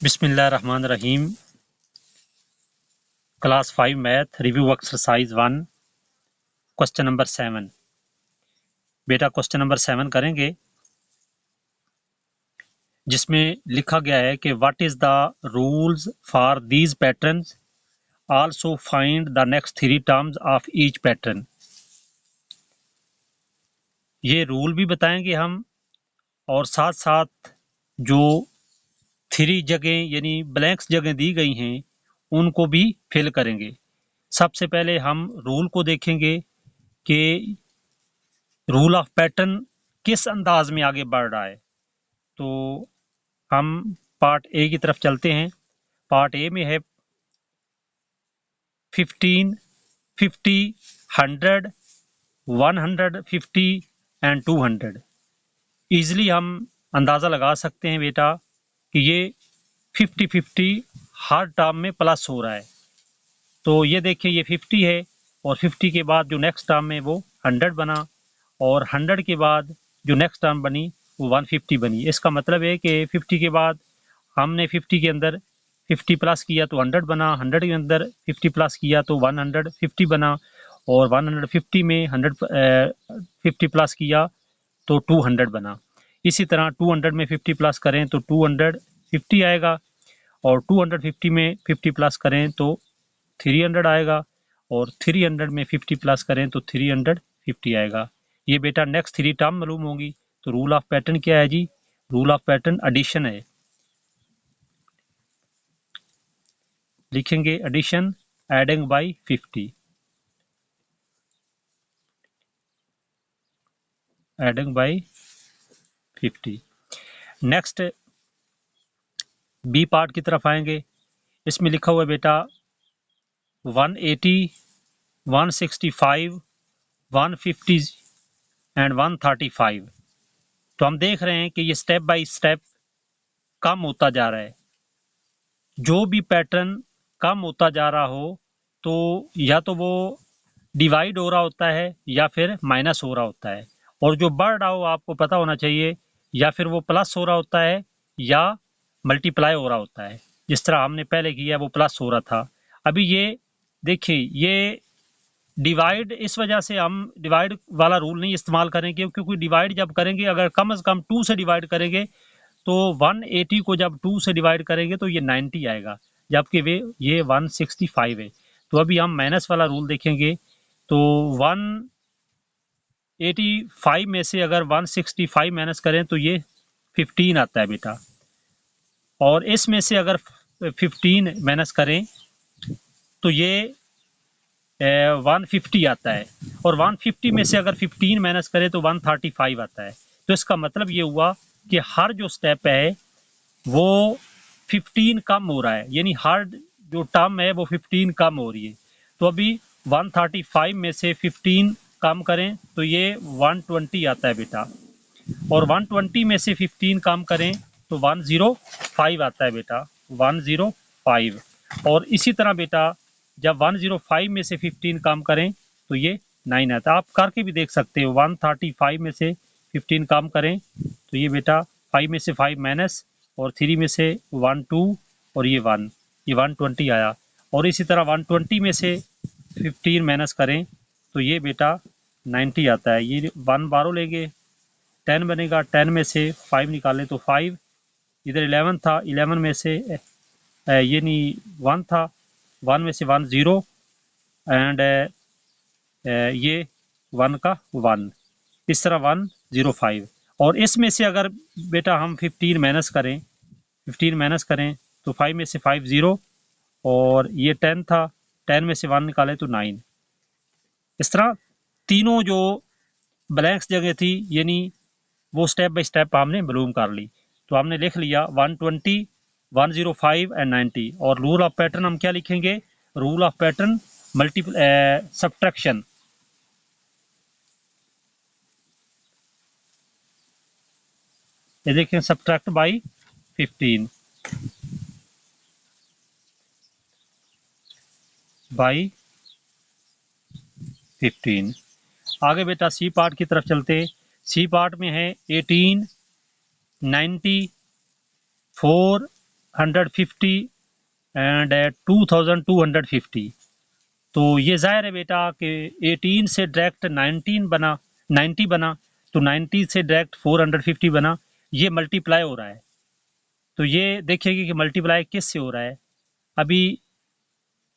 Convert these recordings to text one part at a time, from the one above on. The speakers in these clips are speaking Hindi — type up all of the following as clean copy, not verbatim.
बिस्मिल्लाहिर्रहमानिर्रहीम। Class 5 math review exercise 1 question number 7। बेटा क्वेश्चन नंबर 7 करेंगे जिसमें लिखा गया है कि what is the rules for these patterns, also find the next 3 terms of each pattern. ये रूल भी बताएंगे हम और साथ साथ जो 3 जगह यानी ब्लैंक्स जगह दी गई हैं उनको भी फिल करेंगे। सबसे पहले हम रूल को देखेंगे कि रूल ऑफ पैटर्न किस अंदाज में आगे बढ़ रहा है। तो हम पार्ट ए की तरफ चलते हैं। पार्ट ए में है 15, 50, 100, 150 एंड 200। ईजिली हम अंदाज़ा लगा सकते हैं बेटा कि ये 50-50 हर टर्म में प्लस हो रहा है। तो ये देखिए ये 50 है और 50 के बाद जो नेक्स्ट टर्म में वो 100 बना और 100 के बाद जो नेक्स्ट टर्म बनी वो 150 बनी। इसका मतलब है कि 50 के बाद हमने 50 के अंदर 50 प्लस किया तो 100 बना, 100 के अंदर 50 प्लस किया तो 150 बना और 150 में 50 प्लस किया तो 200 बना। इसी तरह 200 में 50 प्लस करें तो 250 आएगा और 250 में 50 प्लस करें तो 300 आएगा और 300 में 50 प्लस करें तो 350 आएगा। ये बेटा नेक्स्ट 3 टर्म मालूम होंगी। तो रूल ऑफ पैटर्न क्या है जी? रूल ऑफ पैटर्न एडिशन है। लिखेंगे addition, adding by 50, adding by 50। Next B part की तरफ आएंगे। इसमें लिखा हुआ है बेटा 180, 165, 150 एंड 135। तो हम देख रहे हैं कि ये स्टेप बाय स्टेप कम होता जा रहा है। जो भी पैटर्न कम होता जा रहा हो तो या तो वो डिवाइड हो रहा होता है या फिर माइनस हो रहा होता है, और जो बढ़ रहा हो आपको पता होना चाहिए या फिर वो प्लस हो रहा होता है या मल्टीप्लाई हो रहा होता है। जिस तरह हमने पहले किया वो प्लस हो रहा था। अभी ये देखिए ये डिवाइड, इस वजह से हम डिवाइड वाला रूल नहीं इस्तेमाल करेंगे क्योंकि डिवाइड जब करेंगे अगर कम से कम 2 से डिवाइड करेंगे तो 180 को जब 2 से डिवाइड करेंगे तो ये 90 आएगा, जबकि वे ये 165 है। तो अभी हम माइनस वाला रूल देखेंगे तो 185 में से अगर 165 माइनस करें तो ये 15 आता है बेटा, और इसमें से अगर 15 माइनस करें तो ये 150 आता है, और 150 में से अगर 15 माइनस करें तो 135 आता है। तो इसका मतलब ये हुआ कि हर जो स्टेप है वो 15 कम हो रहा है, यानी हर जो टर्म है वो 15 कम हो रही है। तो अभी 135 में से 15 कम करें तो ये 120 आता है बेटा, और 120 में से 15 कम करें तो 105 आता है बेटा, 105। और इसी तरह बेटा जब 105 में से 15 कम करें तो ये 9 आता है। आप करके भी देख सकते हो, 135 में से 15 कम करें तो ये बेटा 5 में से 5 माइनस और 3 में से 1 2 और ये 1, ये 120 आया। और इसी तरह 120 में से 15 माइनस करें तो ये बेटा 90 आता है। ये 1 12 लेंगे 10 बनेगा, 10 में से 5 निकालें तो 5, इधर 11 था, 11 में से ये नहीं 1 था, 1 में से 1 0 एंड ये 1 का 1, इस तरह 105। और इसमें से अगर बेटा हम 15 माइनस करें, 15 माइनस करें तो 5 में से 5 0 और ये 10 था, 10 में से 1 निकालें तो 9। इस तरह तीनों जो ब्लैंक्स जगह थी यानी वो स्टेप बाय स्टेप हमने मालूम कर ली। तो हमने लिख लिया 120, 105 एंड 90। और रूल ऑफ पैटर्न हम क्या लिखेंगे? Rule of pattern multiple subtraction. ये देखें सब्ट्रैक्ट बाय 15 बाय 15। आगे बेटा सी पार्ट की तरफ चलते। सी पार्ट में है 18, 90, 4 450 एंड 2250। तो ये जाहिर है बेटा कि 18 से डायरेक्ट 19 बना, 90 बना, तो 90 से डायरेक्ट 450 बना। ये मल्टीप्लाई हो रहा है, तो ये देखिएगा कि मल्टीप्लाई किससे हो रहा है। अभी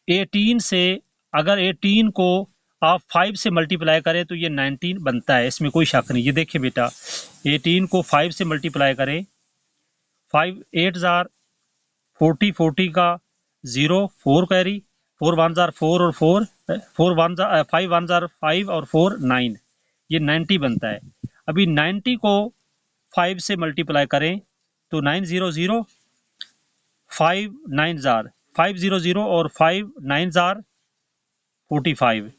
18 से, अगर 18 को आप 5 से मल्टीप्लाई करें तो ये 19 बनता है, इसमें कोई शक नहीं। ये देखिए बेटा, 18 को 5 से मल्टीप्लाई करें, 5 8 जार 40, 40 का 0, 4 कैरी, 4 1 जार 4 और 4, 4 1 जार 5 1 जार 5 और 4 9, ये 90 बनता है। अभी 90 को 5 से मल्टीप्लाई करें तो 900, 5 9 जार 500 और 5 9 जार 45,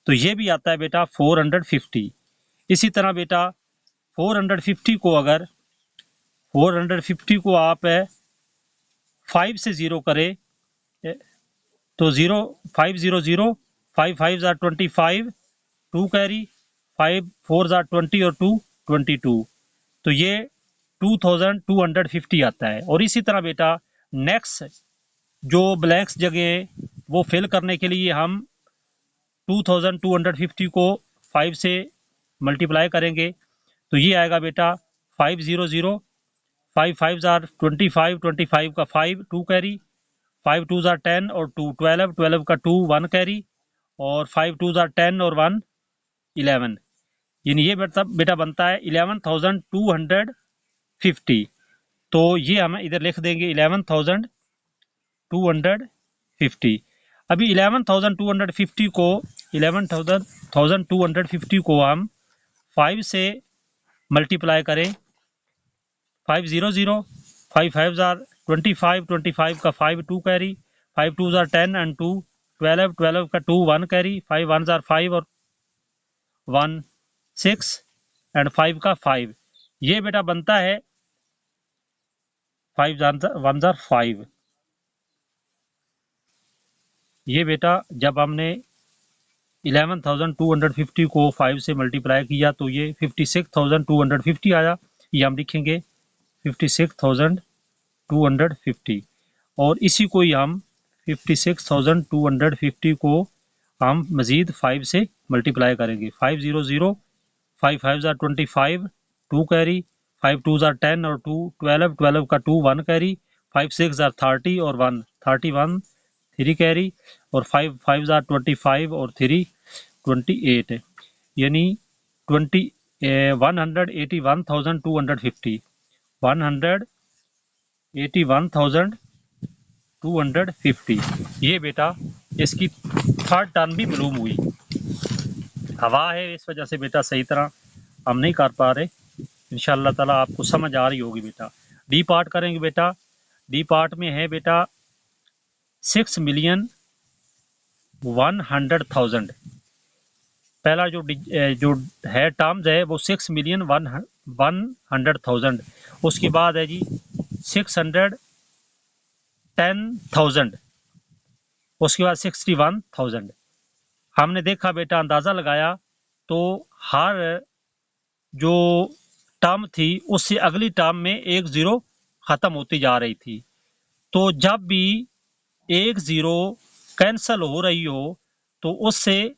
तो ये भी आता है बेटा 450। इसी तरह बेटा 450 को अगर 450 को आप 5 से 0 करें तो 0 500, 5 5 जार 25, 2 कैरी, 5 4 जार 20 और 2 22, तो ये 2250 आता है। और इसी तरह बेटा नेक्स्ट जो ब्लैंक्स जगह वो फिल करने के लिए हम 2250 को 5 से मल्टीप्लाई करेंगे, तो ये आएगा बेटा 500, 5 5 जार 25, 25 का 5 2 कैरी, 5 2 जार 10 और 2 12, 12 का 2 1 कैरी, और 5 2 जार 10 और 1 11, यानी ये बेटा बनता है 11,250। तो ये हम इधर लिख देंगे 11,250। अभी 11,250 को 11,250 को हम 5 से मल्टीप्लाई करें, 500, 5 5 जार 25, 25 का 5 2 कैरी, 5 2 जार 10 एंड 2 12, 12 का 2 1 कैरी, 5 1 जार 5 और 1 6 एंड 5 का 5, ये बेटा बनता है 5 1 जार 5। ये बेटा जब हमने 11,250 को 5 से मल्टीप्लाई किया तो ये 56,250 आया, ये हम लिखेंगे 56,250। और इसी को ही हम 56,250 को हम मज़ीद 5 से मल्टीप्लाई करेंगे, 500, 5 5 जार 25, 2 कैरी, 5 2 जार 10 और 2 12, 12 का 2 1 कैरी, 5 6 जार 30 और 1 31, 3 कैरी, और 5 5 जार 25 और 3 28, यानी 181,250, 181,250। ये बेटा इसकी थर्ड टर्म भी मालूम हुई। हवा है इस वजह से बेटा सही तरह हम नहीं कर पा रहे, इंशाअल्लाह ताला आपको समझ आ रही होगी बेटा। डी पार्ट करेंगे बेटा, डी पार्ट में है बेटा 6,100,000। पहला जो है टर्म्स है वो 6,100,000, उसके बाद है जी 610,000, उसके बाद 61,000। हमने देखा बेटा, अंदाज़ा लगाया तो हर जो टर्म थी उससे अगली टर्म में एक ज़ीरो ख़त्म होती जा रही थी। तो जब भी एक ज़ीरो कैंसिल हो रही हो तो उससे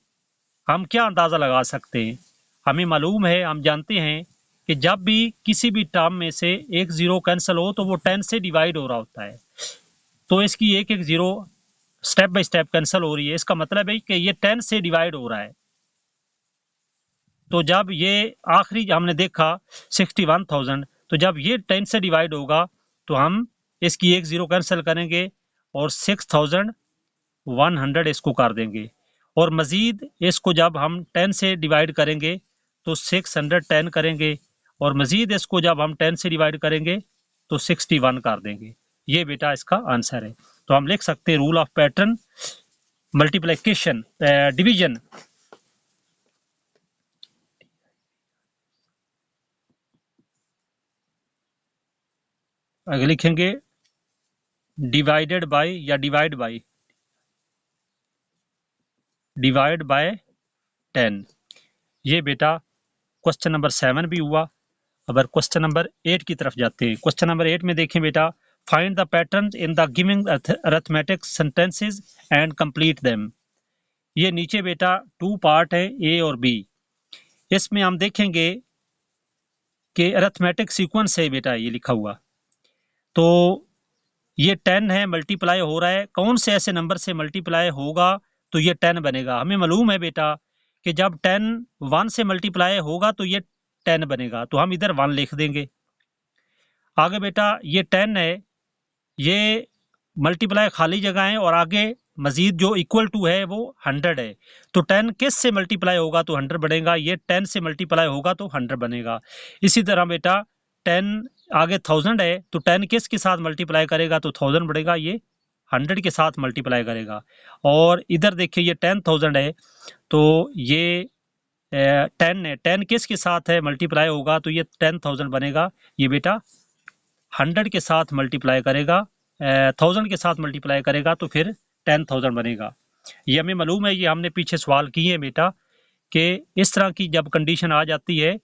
हम क्या अंदाज़ा लगा सकते हैं। हमें मालूम है, हम जानते हैं कि जब भी किसी भी टर्म में से एक ज़ीरो कैंसिल हो तो वो 10 से डिवाइड हो रहा होता है। तो इसकी एक एक zero step by step cancel हो रही है, इसका मतलब है कि ये 10 से डिवाइड हो रहा है। तो जब ये आखिरी हमने देखा 61,000, तो जब ये 10 से डिवाइड होगा तो हम इसकी एक ज़ीरो कैंसिल करेंगे और 6,100 इसको कर देंगे, और मज़ीद इसको जब हम 10 से डिवाइड करेंगे तो 610 करेंगे, और मज़ीद इसको जब हम 10 से डिवाइड करेंगे तो 61 कर देंगे। ये बेटा इसका आंसर है। तो हम लिख सकते हैं rule of pattern multiplication division. आगे लिखेंगे डिवाइडेड बाय या डिवाइड बाय 10। ये बेटा क्वेश्चन नंबर 7 भी हुआ। अगर क्वेश्चन नंबर 8 की तरफ जाते हैं, क्वेश्चन नंबर 8 में देखें बेटा find the pattern in the giving arithmetic sentences and complete them. ये नीचे बेटा 2 पार्ट है, ए और बी। इसमें हम देखेंगे कि अरिथमेटिक सीक्वेंस है बेटा ये लिखा हुआ। तो ये 10 है, मल्टीप्लाई हो रहा है, कौन से ऐसे नंबर से मल्टीप्लाई होगा तो ये 10 बनेगा। हमें मालूम है बेटा कि जब 10 1 से मल्टीप्लाई होगा तो ये 10 बनेगा, तो हम इधर 1 लिख देंगे। आगे बेटा ये 10 है, ये मल्टीप्लाई खाली जगह है और आगे मजीद जो इक्वल टू है वो 100 है। तो 10 किस से मल्टीप्लाई होगा तो 100 बनेगा, ये 10 से मल्टीप्लाई होगा तो 100 बनेगा। इसी तरह बेटा 10 आगे 1000 है, तो 10 किस के साथ मल्टीप्लाई करेगा तो 1000 बढ़ेगा, ये 100 के साथ मल्टीप्लाई करेगा। और इधर देखिए ये 10,000 है, तो ये 10 है, 10 किस के साथ है मल्टीप्लाई होगा तो ये 10,000 बनेगा। ये बेटा 100 के साथ मल्टीप्लाई करेगा, 1000 के साथ मल्टीप्लाई करेगा तो फिर 10,000 बनेगा। ये हमें मालूम है, ये हमने पीछे सवाल किए हैं बेटा कि इस तरह की जब कंडीशन आ जाती है,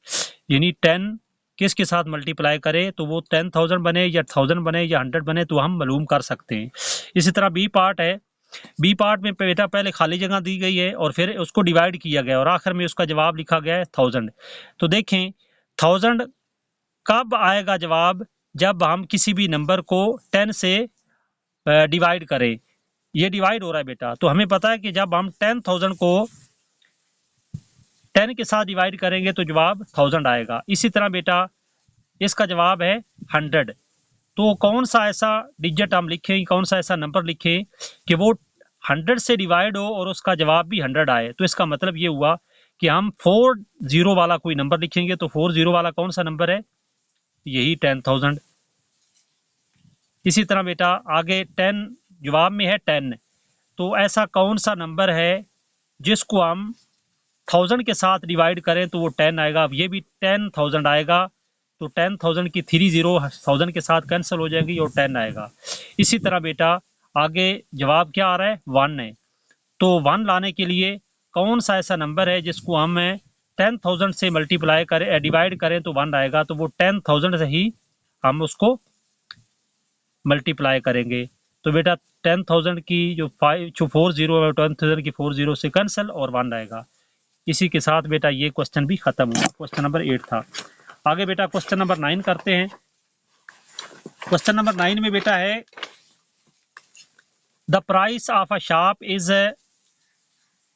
यानी 10 किसके साथ मल्टीप्लाई करे तो वो 10,000 बने या 1000 बने या 100 बने, तो हम मालूम कर सकते हैं। इसी तरह बी पार्ट है, बी पार्ट में बेटा पहले खाली जगह दी गई है और फिर उसको डिवाइड किया गया और आखिर में उसका जवाब लिखा गया है 1000। तो देखें 1000 कब आएगा जवाब, जब हम किसी भी नंबर को 10 से डिवाइड करें। ये डिवाइड हो रहा है बेटा, तो हमें पता है कि जब हम 10,000 को 10 के साथ डिवाइड करेंगे तो जवाब 1000 आएगा। इसी तरह बेटा इसका जवाब है 100। तो कौन सा ऐसा डिजिट हम लिखें, कौन सा ऐसा नंबर लिखें कि वो 100 से डिवाइड हो और उसका जवाब भी 100 आए। तो इसका मतलब ये हुआ कि हम 40 वाला कोई नंबर लिखेंगे, तो 40 वाला कौन सा नंबर है, यही 10,000। इसी तरह बेटा आगे 10 जवाब में है 10, तो ऐसा कौन सा नंबर है जिसको हम 1000 के साथ डिवाइड करें तो वो 10 आएगा। अब ये भी 10,000 आएगा, तो 10,000 की 30 1000 के साथ कैंसिल हो जाएगी और 10 आएगा। इसी तरह बेटा आगे जवाब क्या आ रहा है, 1 है, तो 1 लाने के लिए कौन सा ऐसा नंबर है जिसको हम 10,000 से मल्टीप्लाई करें, डिवाइड करें तो 1 आएगा, तो वो 10,000 से ही हम उसको मल्टीप्लाई करेंगे। तो बेटा 10,000 की जो 40 है 10,000 की 40 से कैंसिल और 1 आएगा। इसी के साथ बेटा ये क्वेश्चन भी खत्म हुआ, क्वेश्चन नंबर 8 था। आगे बेटा क्वेश्चन नंबर 9 करते हैं। क्वेश्चन नंबर 9 में बेटा है the price of a shop is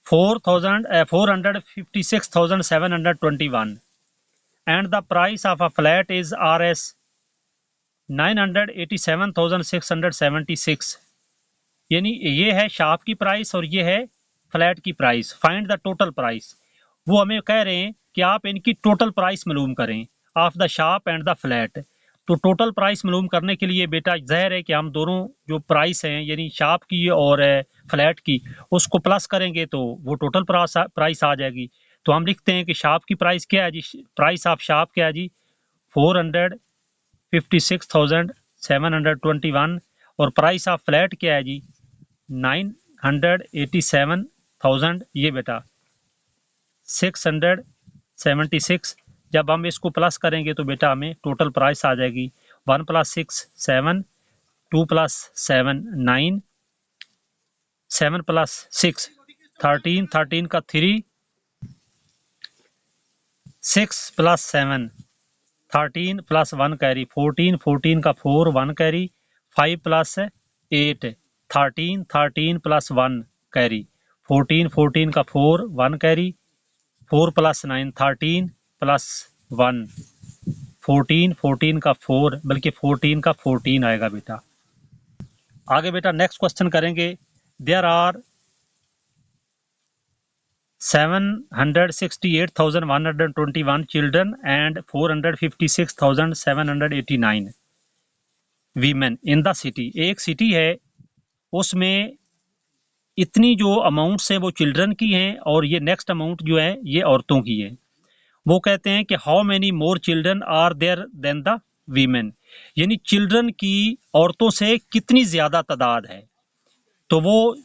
456,721 and the price of a flat is Rs 987,676। यानी ये है शॉप की प्राइस और ये है फ्लैट की price. Find the total price. वो हमें कह रहे हैं कि आप इनकी टोटल प्राइस मालूम करें of the shop and the flat. तो टोटल प्राइस मालूम करने के लिए बेटा ज़ाहिर है कि हम दोनों जो प्राइस हैं यानी शॉप की और फ्लैट की उसको प्लस करेंगे तो वो टोटल प्राइस आ जाएगी। तो हम लिखते हैं कि शॉप की प्राइस क्या है जी, प्राइस ऑफ शॉप क्या है जी 456,721 और प्राइस ऑफ फ्लैट क्या है जी 987,000, ये बेटा 676। जब हम इसको प्लस करेंगे तो बेटा हमें टोटल प्राइस आ जाएगी 1 + 6 7, 2 + 7 9, 7 + 6 13, 13 का 3, 6 + 7 13 + 1 कैरी 14, 14 का 4 1 कैरी 5 + 8 13, 13 + 1 कैरी 14, 14 का 4 1 कैरी 4 + 9 13 + 1 14, 14 का 4 बल्कि 14 का 14 आएगा बेटा। आगे बेटा नेक्स्ट क्वेश्चन करेंगे। There are 768,121 children and 456,789 women in the city. एक सिटी है उसमें इतनी जो अमाउंट्स हैं वो चिल्ड्रन की हैं और ये नेक्स्ट अमाउंट जो है ये औरतों की है। वो कहते हैं कि how many more children are there than the women, यानी चिल्ड्रन की औरतों से कितनी ज्यादा तादाद है। तो वो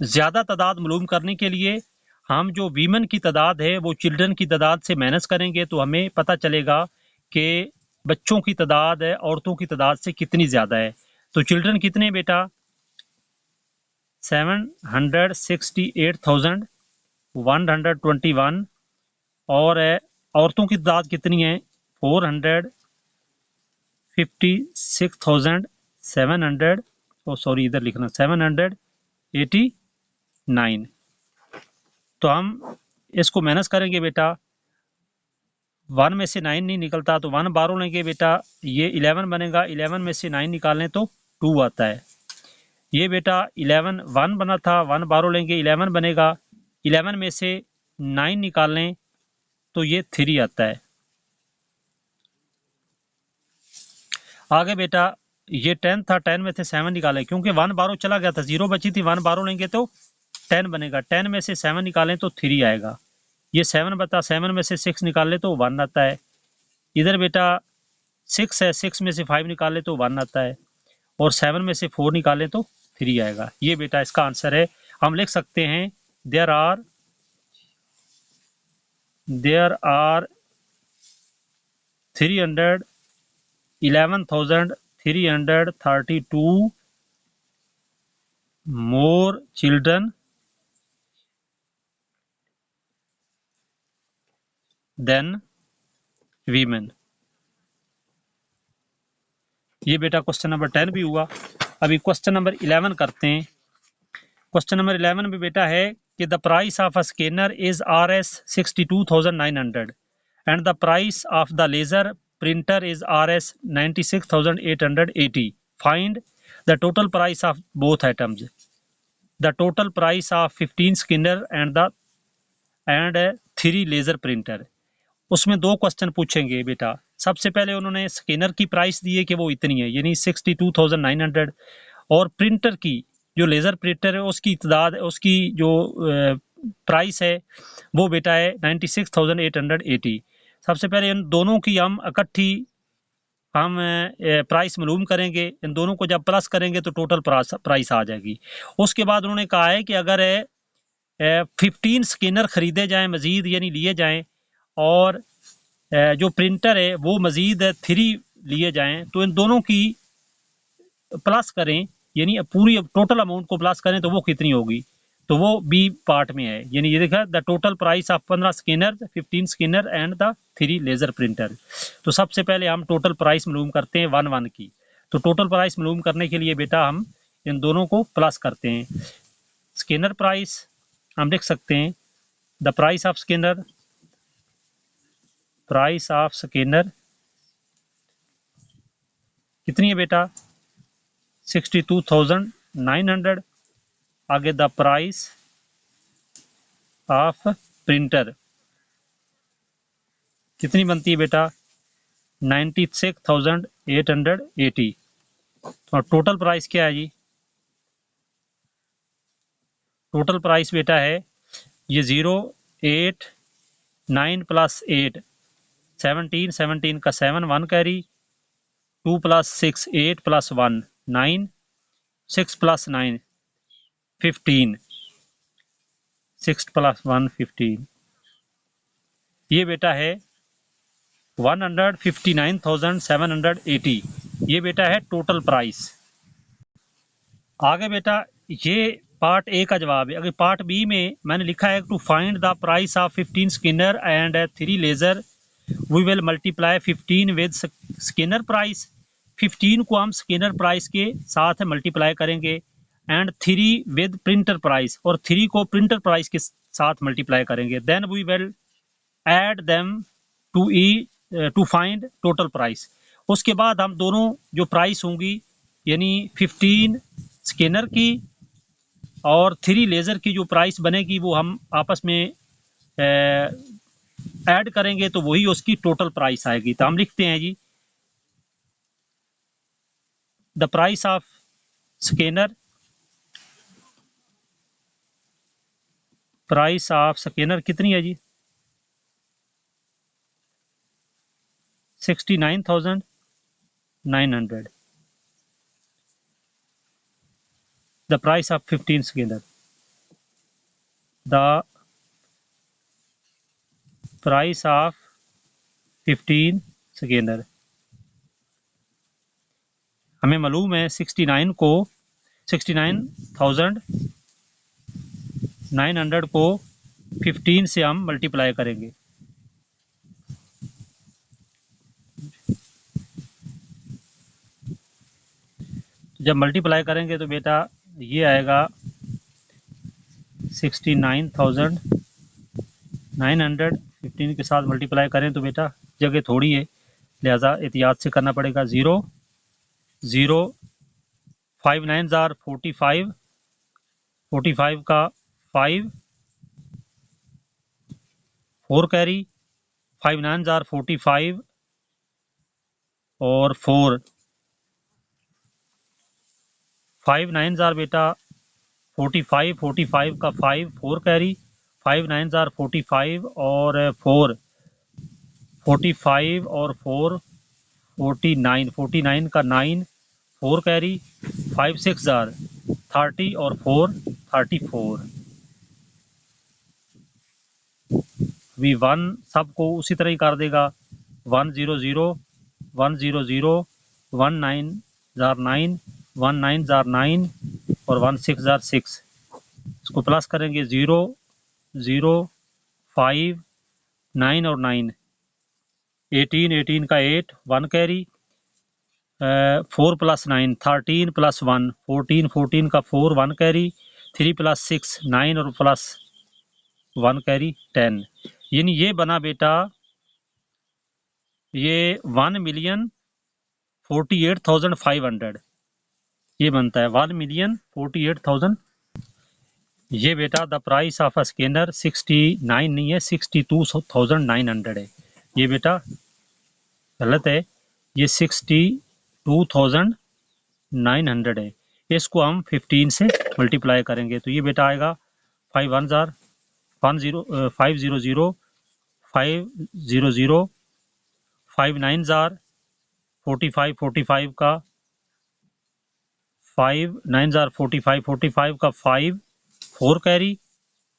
ज्यादा तादाद मालूम करने के लिए हम जो वीमेन की तादाद है वो चिल्ड्रन की तादाद से माइनस करेंगे तो हमें पता चलेगा कि बच्चों की तादाद है औरतों की तादाद से कितनी ज्यादा है। तो चिल्ड्रन कितने बेटा 768,121 और औरतों की तादाद कितनी है 456,700 सॉरी इधर लिखना 789। तो हम इसको माइनस करेंगे बेटा 1 में से 9 नहीं निकलता तो 1 बारह लेंगे बेटा ये 11 बनेगा 11 में से 9 निकालें तो 2 आता है। ये बेटा 11 1 बना था 1 बारह लेंगे 11 बनेगा 11 में से 9 निकाल लें तो ये 3 आता है। आगे बेटा ये 10 था 10 में से 7 निकालें क्योंकि 1 बारह चला गया था 0 बची थी 1 बारह लेंगे तो 10 बनेगा 10 में से 7 निकालें तो 3 आएगा। ये 7 बता 7 में से 6 निकाले तो 1 आता है। इधर बेटा 6 है 6 में से 5 निकाले तो 1 आता है और 7 में से 4 निकालें तो 3 आएगा। ये बेटा इसका आंसर है। हम लिख सकते हैं there are 311,332 more children than women। ये बेटा क्वेश्चन नंबर 10 भी हुआ। अभी क्वेश्चन नंबर 11 करते हैं। क्वेश्चन नंबर 11 में बेटा है कि the price of a scanner is RS 62,900 and the price of the laser printer is RS 96,880। Find the total price of both items. The total price of 15 scanner and 3 laser printer. उसमें 2 क्वेश्चन पूछेंगे बेटा। सबसे पहले उन्होंने स्कैनर की प्राइस दी है कि वो इतनी है यानी 62,900 और प्रिंटर की जो लेजर प्रिंटर है उसकी तादाद उसकी जो प्राइस है वो बेटा है 96,880। सबसे पहले इन दोनों की हम इकट्ठी हम प्राइस मालूम करेंगे। इन दोनों को जब प्लस करेंगे तो टोटल प्राइस आ जाएगी। उसके बाद उन्होंने कहा है कि अगर 15 स्कैनर खरीदे जाएं मजीद यानी लिए जाएं और जो प्रिंटर है वो मजीद 3 लिए जाएं तो इन दोनों की प्लस करें यानी पूरी टोटल अमाउंट को प्लस करें तो वो कितनी होगी। तो वो बी पार्ट में है यानी ये देखा the total price of 15 scanner 15 scanner and the 3 laser printer. तो सबसे पहले हम टोटल प्राइस मालूम करते हैं 1 की। तो टोटल प्राइस मालूम करने के लिए बेटा हम इन दोनों को प्लस करते हैं। स्कैनर प्राइस हम लिख सकते हैं द प्राइस ऑफ स्कैनर कितनी है बेटा 62,900। आगे द प्राइस ऑफ प्रिंटर कितनी बनती है बेटा 96,880। और टोटल प्राइस क्या है जी टोटल प्राइस बेटा है ये 089 प्लस 8 17 17 का 7 1 carry 2 plus 6 8 plus 1 9 6 plus 9 15 6 plus 1 15। ये बेटा है 159,780। ये बेटा है टोटल प्राइस। आगे बेटा ये पार्ट ए का जवाब है। अगर पार्ट बी में मैंने लिखा है to find the price of 15 scanner and 3 laser we will multiply 15 with scanner price. 15 को हम स्कैनर प्राइस के साथ मल्टीप्लाई करेंगे एंड 3 विद प्रिंटर प्राइस और 3 को प्रिंटर प्राइस के साथ मल्टीप्लाई करेंगे। Then we will add them to find total price. उसके बाद हम दोनों जो प्राइस होंगी यानी 15 स्कैनर की और 3 लेजर की जो प्राइस बनेगी वो हम आपस में ऐड करेंगे तो वही उसकी टोटल प्राइस आएगी। तो हम लिखते हैं जी द प्राइस ऑफ स्कैनर कितनी है जी 69,900। the price of 15 scanner the price of 15 scanner हमें मालूम है 69,900 को 15 से हम मल्टीप्लाई करेंगे। जब मल्टीप्लाई करेंगे तो बेटा ये आएगा 69,900 15 के साथ मल्टीप्लाई करें तो बेटा जगह थोड़ी है, लिहाजा एहतियात से करना पड़ेगा। 0 0 5 9 45 45 का 5 4 कैरी 5 9 45 और 4 5 9 बेटा 45 45 का 5 4 कैरी 5 9 45 और 4 45 और 4 49 49 का 9 4 कैरी 5 6 30 और 4 34। अभी 1 सबको उसी तरह ही कर देगा 1 0 0 1 0 0 1 9 9 1 9 9 और 1 6 6। इसको प्लस करेंगे 0 0 5 9 और 9 18 18 का 8 1 कैरी 4 + 9 13 + 1 14 14 का 4 1 कैरी 3 + 6 9 और प्लस 1 कैरी 10। यानी ये बना बेटा ये 1,48,500 ये बनता है 1,48,000। ये बेटा the price of a scanner 69 नहीं है 62,900 है। ये बेटा गलत है, ये 62,900 है। इसको हम 15 से मल्टीप्लाई करेंगे तो ये बेटा आएगा 5 1 10 500 500 5 9 45 45 का 5 9 45 45 का 5 4 कैरी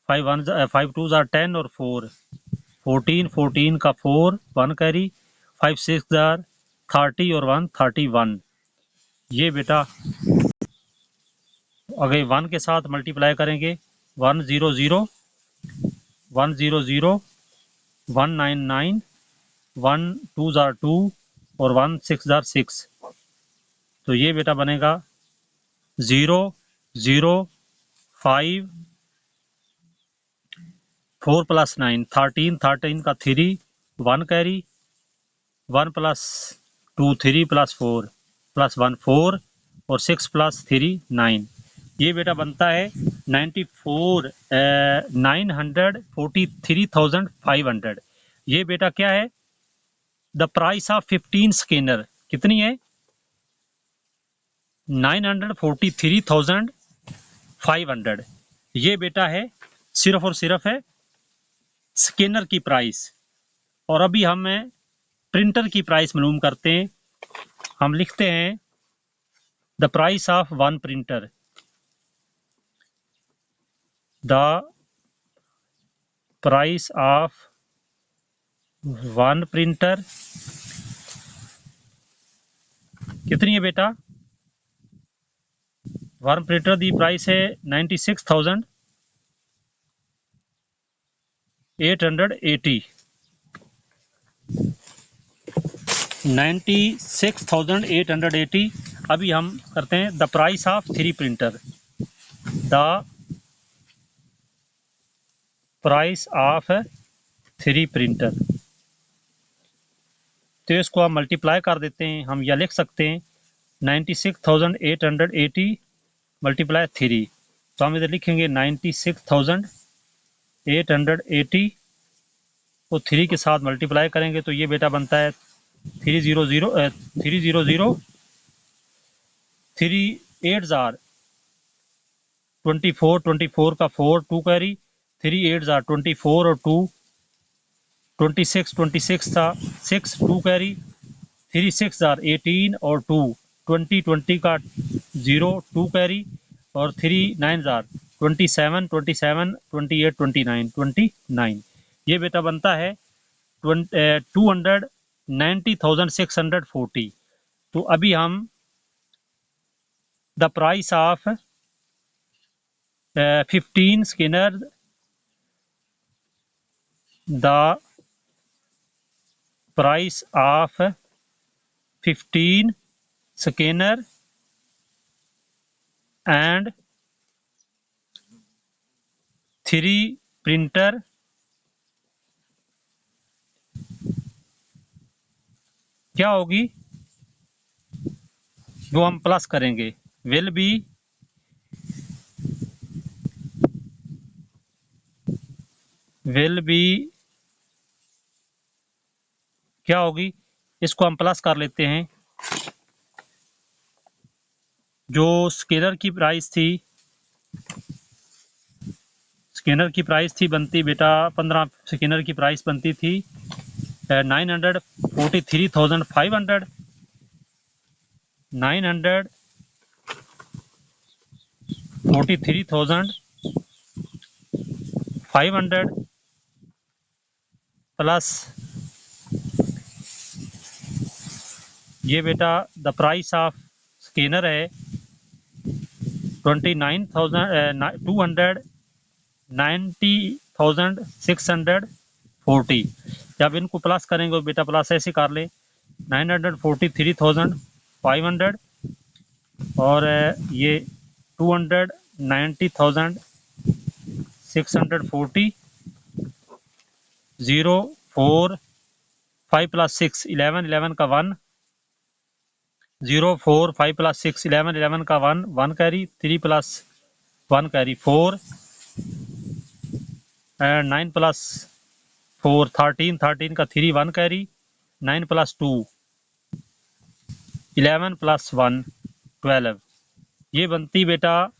5 1 5 2 10 और 4 14 14 का 4 1 कैरी 5 6 30 और 1 31। ये बेटा अगर 1 के साथ मल्टीप्लाई करेंगे 1 0 0 1 0 0 1 9 9 1 2 2 और 1 6 6। तो ये बेटा बनेगा 0 0 5 4 + 9 13 13 का 3 1 कैरी 1 + 2 3 + 4 + 1 4 और 6 + 3 9। ये बेटा बनता है 943,500। ये बेटा क्या है द प्राइस ऑफ 15 स्कैनर कितनी है 943,500। ये बेटा है सिर्फ और सिर्फ है स्कैनर की प्राइस। और अभी हम प्रिंटर की प्राइस मालूम करते हैं। हम लिखते हैं the price of one printer, the price of one printer कितनी है बेटा वन प्रिंटर दी प्राइस है 96,880 96,880। अभी हम करते हैं the price of 3 printer, the price of 3 printer. तो इसको हम मल्टीप्लाई कर देते हैं। हम यह लिख सकते हैं 96,880 मल्टीप्लाई 3। तो हम इधर लिखेंगे 96,880 को 3 के साथ मल्टीप्लाई करेंगे तो ये बेटा बनता है 300 300 3 8 24 24 का 4 2 कैरी 3 8 24 और 2 26 26 था 6 2 कैरी 3 6 18 और 2 20 20 का 0 2 कैरी और 3 9 27 27 28 29 29। ये बेटा बनता है 290,640। तो अभी हम the price of 15 Skinner, the price of 15 Skinner and 3 printer क्या होगी, वो हम प्लस करेंगे, विल बी क्या होगी, इसको हम प्लस कर लेते हैं। जो स्किनर की प्राइस थी, बनती बेटा 15 स्किनर की प्राइस बनती थी 943,500, 943,500 प्लस ये बेटा द प्राइस ऑफ स्किनर है 90,640। जब इनको प्लस करेंगे बेटा प्लस ऐसे कर ले 943,500 और ये 290,640 0 4 5 + 6 11 11 का 1 0 4 5 + 6 11 11 का 1 1 कैरी 3 + 1 कैरी 4 and 9 + 4 13 13 का 3 1 कैरी 9 + 2 11 + 1 12। ये बनती बेटा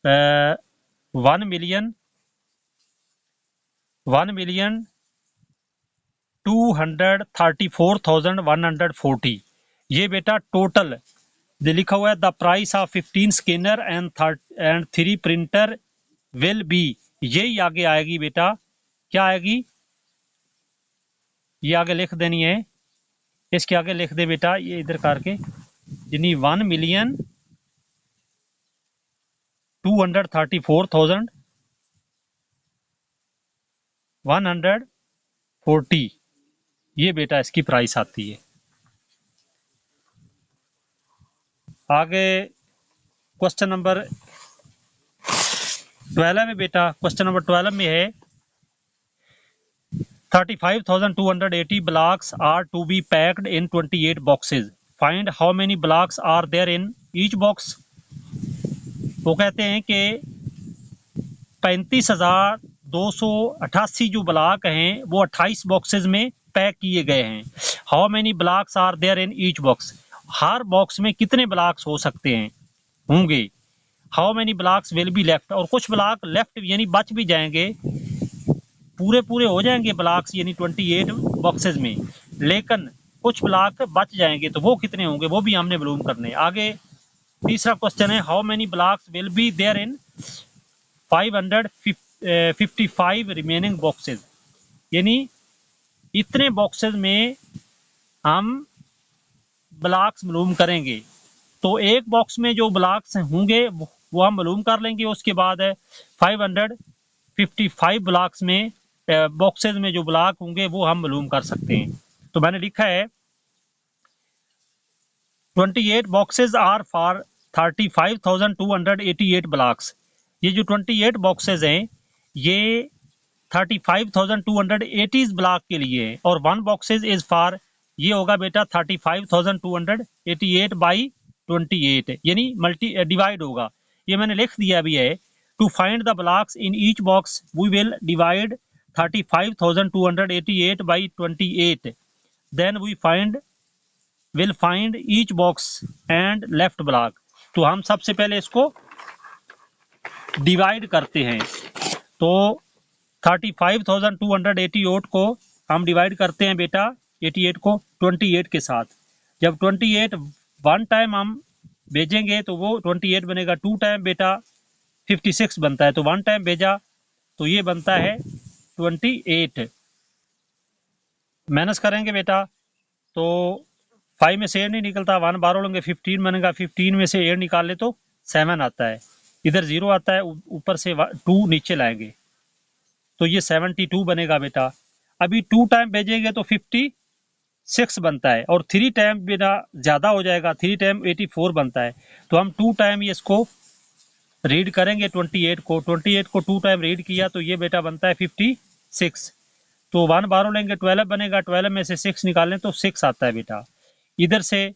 1,234,140। ये बेटा टोटल लिखा हुआ है the price of 15 Skinner and 3 printer will be, यही आगे आएगी बेटा, क्या आएगी, ये आगे लिख देनी है, इसके आगे लिख दे बेटा, ये इधर करके यानी 1,234,140 ये बेटा इसकी प्राइस आती है। आगे क्वेश्चन नंबर 12 में बेटा, क्वेश्चन नंबर 12 में है 35,280 blocks are to be packed in 28 boxes. Find how many blocks are there in each box. वो कहते हैं कि 35,288 जो ब्लॉक हैं वो 28 बॉक्सेस में पैक किए गए हैं। How many blocks are there in each box, हर बॉक्स में कितने ब्लॉक्स हो सकते हैं, होंगे। How many blocks will be left, और कुछ ब्लॉक लेफ्ट यानी बच भी जाएंगे, पूरे हो जाएंगे ब्लॉक्स यानी 28 बॉक्सेस में, लेकिन कुछ ब्लॉक बच जाएंगे, तो वो कितने होंगे वो भी हमने मालूम करने। आगे तीसरा क्वेश्चन है how many blocks will be there in 555 remaining boxes, यानी इतने बॉक्सेस में हम ब्लॉक्स मालूम करेंगे। तो एक बॉक्स में जो ब्लॉक्स होंगे वो हम मालूम कर लेंगे, उसके बाद है 555 ब्लॉक्स में बॉक्सेस में जो ब्लॉक होंगे वो हम मालूम कर सकते हैं। तो मैंने लिखा है 28 बॉक्सेस आर फॉर 35,288 ब्लॉक्स। ये जो 28 बॉक्सेस हैं ये 35,280 ब्लॉक के लिए है, और 1 बॉक्सेस इज फॉर, ये होगा बेटा 35,288 बाई 28 यानी मल्टी डिवाइड होगा। ये मैंने लिख दिया भी है। To find the blocks in each box we will divide 35,288 by 28, then we will find each box and left block. तो हम सबसे पहले इसको डिवाइड करते हैं। तो 35,288 को हम डिवाइड करते हैं बेटा 88 को 28 के साथ। जब 28 1 टाइम हम भेजेंगे तो वो 28 बनेगा, 2 टाइम बेटा 56 बनता है, तो 1 टाइम भेजा तो ये बनता है 28। माइनस करेंगे बेटा तो 5 में से 8 नहीं निकलता, 1 12 लेंगे 15 बनेगा, 15 में से 8 निकाल ले तो 7 आता है, इधर 0 आता है, ऊपर से 2 नीचे लाएंगे तो ये 72 बनेगा बेटा। अभी 2 टाइम भेजेंगे तो 56 बनता है, और 3 टाइम बेटा ज्यादा हो जाएगा, 3 टाइम 84 बनता है, तो हम 2 टाइम ये इसको रीड करेंगे 28 को 2 टाइम रीड किया तो ये बेटा बनता है 56। तो 1 12 लेंगे 12 बनेगा, 12 में से 6 निकालें तो 6 आता है बेटा, इधर से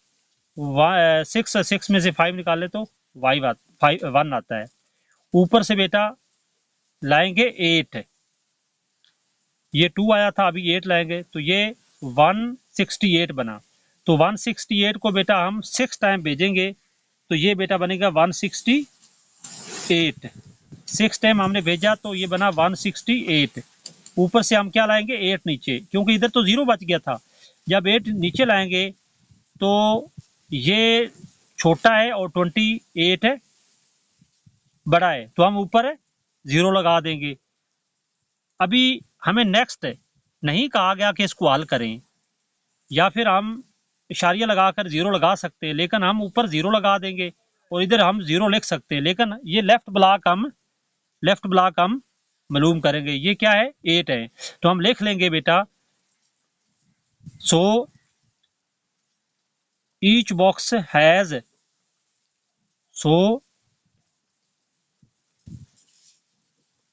6 में से 5 निकालें तो 1 आता है, ऊपर से बेटा लाएंगे 8, ये 2 आया था, अभी 8 लाएंगे तो ये 168 बना, तो 168 को बेटा हम 6 टाइम भेजेंगे तो ये बेटा बनेगा 168, 6 टाइम हमने भेजा तो ये बना 168, ऊपर से हम क्या लाएंगे 8 नीचे, क्योंकि इधर तो 0 बच गया था, जब 8 नीचे लाएंगे तो ये छोटा है और 28 है बड़ा है, तो हम ऊपर 0 लगा देंगे। अभी हमें नेक्स्ट नहीं कहा गया कि इसको हल करें, या फिर हम इशारिया लगाकर 0 लगा सकते हैं, लेकिन हम ऊपर 0 लगा देंगे और इधर हम 0 लिख सकते हैं, लेकिन ये लेफ्ट ब्लॉक हम मालूम करेंगे, ये क्या है 8 है, तो हम लिख लेंगे बेटा so each box has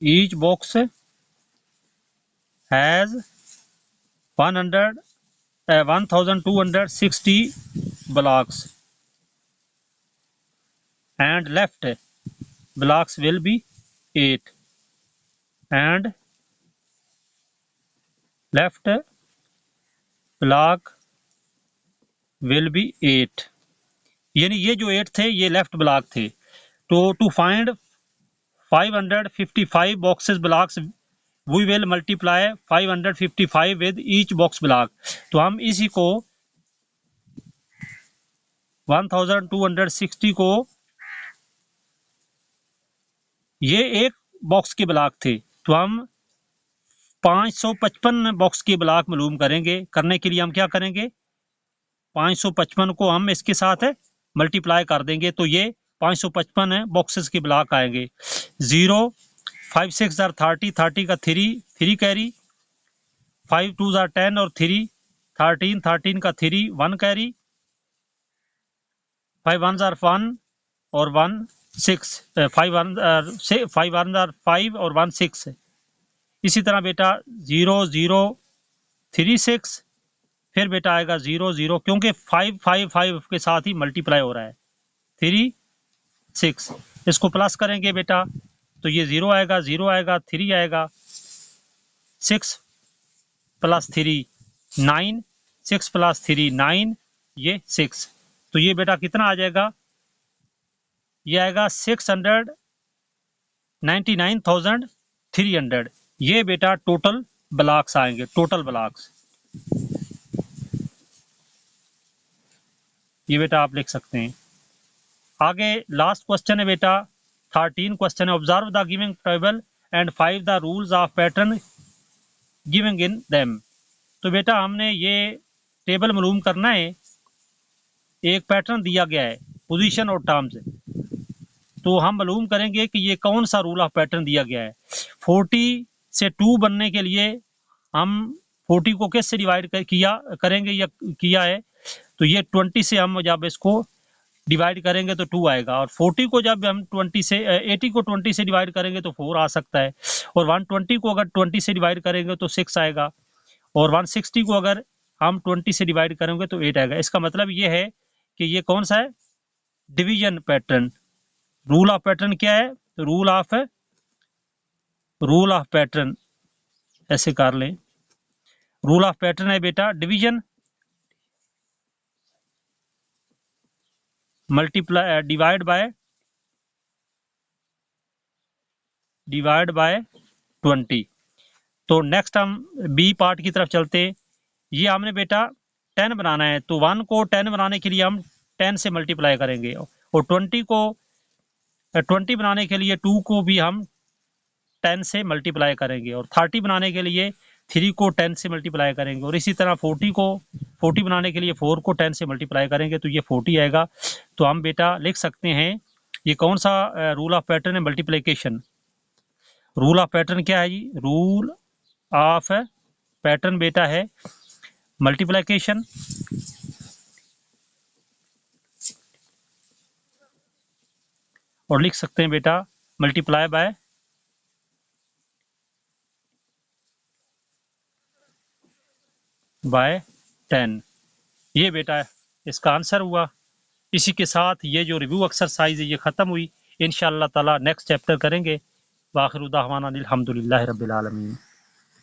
each box has 1260 blocks and left blocks will be 8 and left block will be 8, यानी ये जो 8 थे ये लेफ्ट ब्लॉक थे, तो to find 555 boxes blocks we will multiply 555 with each box block, तो हम इसी को 1260 को, ये एक बॉक्स के ब्लॉक थे तो हम 555 बॉक्स के ब्लॉक मालूम करेंगे, करने के लिए हम क्या करेंगे 555 को हम इसके साथ मल्टीप्लाई कर देंगे तो ये 555 बॉक्सेस के ब्लॉक आएंगे। 0 5 6 आर 30, 30 का 3 कैरी, 5 2 आर 10 और 3 13, 13 का 3 1 कैरी, 5 1 आर 1 और 1 6, 5 1 आर 5 और 1 6, इसी तरह बेटा 0 0 3 6, फिर बेटा आएगा 0 0, क्योंकि 5 5 5 के साथ ही मल्टीप्लाई हो रहा है 3 6, इसको प्लस करेंगे बेटा तो ये 0 आएगा 3 आएगा, 6 प्लस 3 9, 6 प्लस 3 9, ये 6, तो ये बेटा कितना आ जाएगा, ये आएगा 699,300, ये बेटा टोटल ब्लॉक्स आएंगे, टोटल ब्लॉक्स, ये बेटा आप लिख सकते हैं। आगे लास्ट क्वेश्चन है बेटा 13 क्वेश्चन है, observe the giving table and find the rules of pattern giving in them, तो बेटा हमने ये टेबल मालूम करना है, एक पैटर्न दिया गया है पोजीशन और टर्म्स, तो हम मालूम करेंगे कि ये कौन सा रूल ऑफ पैटर्न दिया गया है। 40 से 2 बनने के लिए हम 40 को किससे डिवाइड करेंगे या किया है, तो ये 20 से हम जब इसको डिवाइड करेंगे तो 2 आएगा, और 40 को जब हम 20 से 80 को 20 से डिवाइड करेंगे तो 4 आ सकता है, और 120 को अगर 20 से डिवाइड करेंगे तो 6 आएगा, और 160 को अगर हम 20 से डिवाइड करेंगे तो 8 आएगा। इसका मतलब ये है कि ये कौन सा है, division pattern. Rule of pattern क्या है, रूल ऑफ पैटर्न ऐसे कर लें, रूल ऑफ पैटर्न है बेटा डिवीजन मल्टीप्लाई डिवाइड बाय 20। तो नेक्स्ट हम बी पार्ट की तरफ चलते, ये हमने बेटा 10 बनाना है, तो 1 को 10 बनाने के लिए हम 10 से मल्टीप्लाई करेंगे, और 20 बनाने के लिए 2 को भी हम 10 से मल्टीप्लाई करेंगे, और 30 बनाने के लिए 3 को 10 से मल्टीप्लाई करेंगे, और इसी तरह 40 बनाने के लिए 4 को 10 से मल्टीप्लाई करेंगे तो ये 40 आएगा। तो हम बेटा लिख सकते हैं, ये कौन सा रूल ऑफ पैटर्न है? मल्टीप्लिकेशन। रूल ऑफ पैटर्न क्या है जी? रूल ऑफ पैटर्न बेटा है मल्टीप्लिकेशन, और लिख सकते हैं बेटा मल्टीप्लाई बाय 10। ये बेटा इसका आंसर हुआ। इसी के साथ ये जो रिव्यू एक्सरसाइज है ये ख़त्म हुई। इंशाअल्लाह ताला नेक्स्ट चैप्टर करेंगे। वाखिर दावाना अनिल हम्दुलिल्लाहि रब्बिल आलमीन।